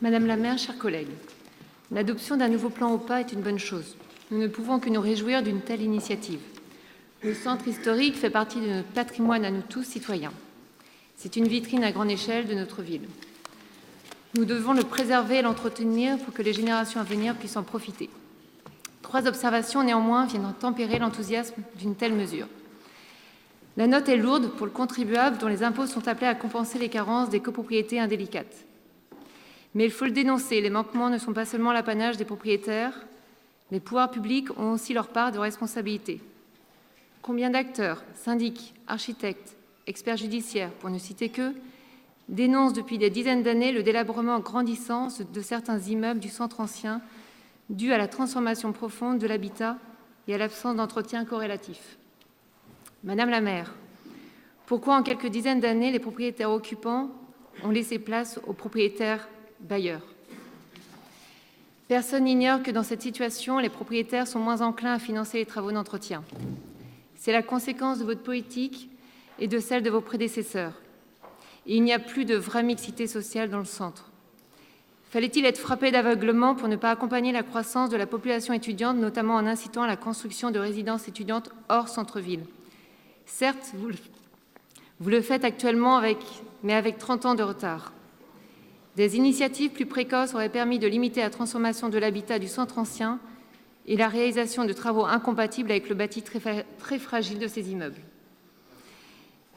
Madame la maire, chers collègues, l'adoption d'un nouveau plan OPA est une bonne chose. Nous ne pouvons que nous réjouir d'une telle initiative. Le centre historique fait partie de notre patrimoine à nous tous, citoyens. C'est une vitrine à grande échelle de notre ville. Nous devons le préserver et l'entretenir pour que les générations à venir puissent en profiter. 3 observations néanmoins viennent tempérer l'enthousiasme d'une telle mesure. La note est lourde pour le contribuable dont les impôts sont appelés à compenser les carences des copropriétés indélicates. Mais il faut le dénoncer, les manquements ne sont pas seulement l'apanage des propriétaires, les pouvoirs publics ont aussi leur part de responsabilité. Combien d'acteurs, syndics, architectes, experts judiciaires, pour ne citer qu'eux, dénoncent depuis des dizaines d'années le délabrement grandissant de certains immeubles du centre ancien dû à la transformation profonde de l'habitat et à l'absence d'entretien corrélatif. Madame la maire, pourquoi en quelques dizaines d'années les propriétaires occupants ont laissé place aux propriétaires bailleurs? Personne n'ignore que dans cette situation, les propriétaires sont moins enclins à financer les travaux d'entretien. C'est la conséquence de votre politique et de celle de vos prédécesseurs. Et il n'y a plus de vraie mixité sociale dans le centre. Fallait-il être frappé d'aveuglement pour ne pas accompagner la croissance de la population étudiante, notamment en incitant à la construction de résidences étudiantes hors centre-ville? Certes, vous le faites actuellement, mais avec 30 ans de retard. Des initiatives plus précoces auraient permis de limiter la transformation de l'habitat du centre ancien et la réalisation de travaux incompatibles avec le bâti très fragile de ces immeubles.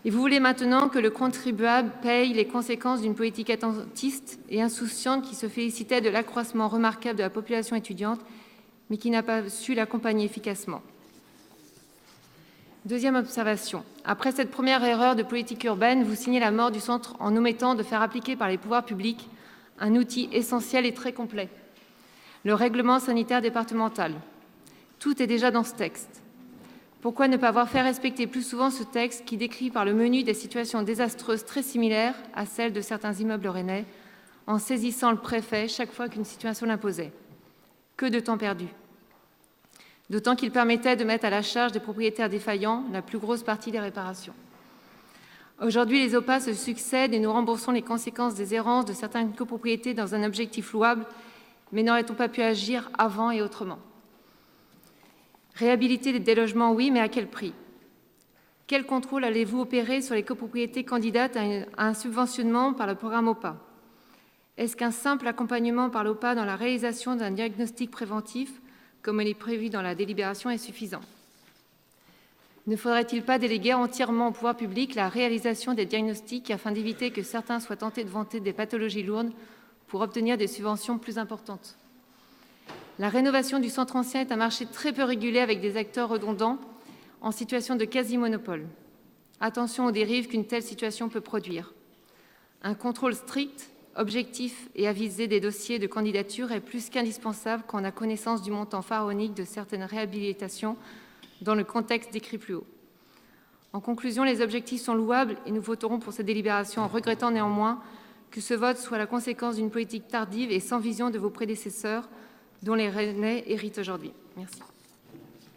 Et vous voulez maintenant que le contribuable paye les conséquences d'une politique attentiste et insouciante qui se félicitait de l'accroissement remarquable de la population étudiante, mais qui n'a pas su l'accompagner efficacement. Deuxième observation. Après cette première erreur de politique urbaine, vous signez la mort du centre en omettant de faire appliquer par les pouvoirs publics un outil essentiel et très complet, le règlement sanitaire départemental. Tout est déjà dans ce texte. Pourquoi ne pas avoir fait respecter plus souvent ce texte qui décrit par le menu des situations désastreuses très similaires à celles de certains immeubles rennais, en saisissant le préfet chaque fois qu'une situation l'imposait? Que de temps perdu! D'autant qu'il permettait de mettre à la charge des propriétaires défaillants la plus grosse partie des réparations. Aujourd'hui, les OPA se succèdent et nous remboursons les conséquences des errances de certaines copropriétés dans un objectif louable, mais n'aurait-on pas pu agir avant et autrement? Réhabiliter les délogements, oui, mais à quel prix? Quel contrôle allez-vous opérer sur les copropriétés candidates à un subventionnement par le programme OPA? Est-ce qu'un simple accompagnement par l'OPA dans la réalisation d'un diagnostic préventif, comme il est prévu dans la délibération, est suffisant? Ne faudrait-il pas déléguer entièrement au pouvoir public la réalisation des diagnostics afin d'éviter que certains soient tentés de vanter des pathologies lourdes pour obtenir des subventions plus importantes? La rénovation du centre ancien est un marché très peu régulé avec des acteurs redondants en situation de quasi-monopole. Attention aux dérives qu'une telle situation peut produire. Un contrôle strict, objectif et avisé des dossiers de candidature est plus qu'indispensable quand on a connaissance du montant pharaonique de certaines réhabilitations dans le contexte décrit plus haut. En conclusion, les objectifs sont louables et nous voterons pour cette délibération en regrettant néanmoins que ce vote soit la conséquence d'une politique tardive et sans vision de vos prédécesseurs dont les Rennais héritent aujourd'hui. Merci.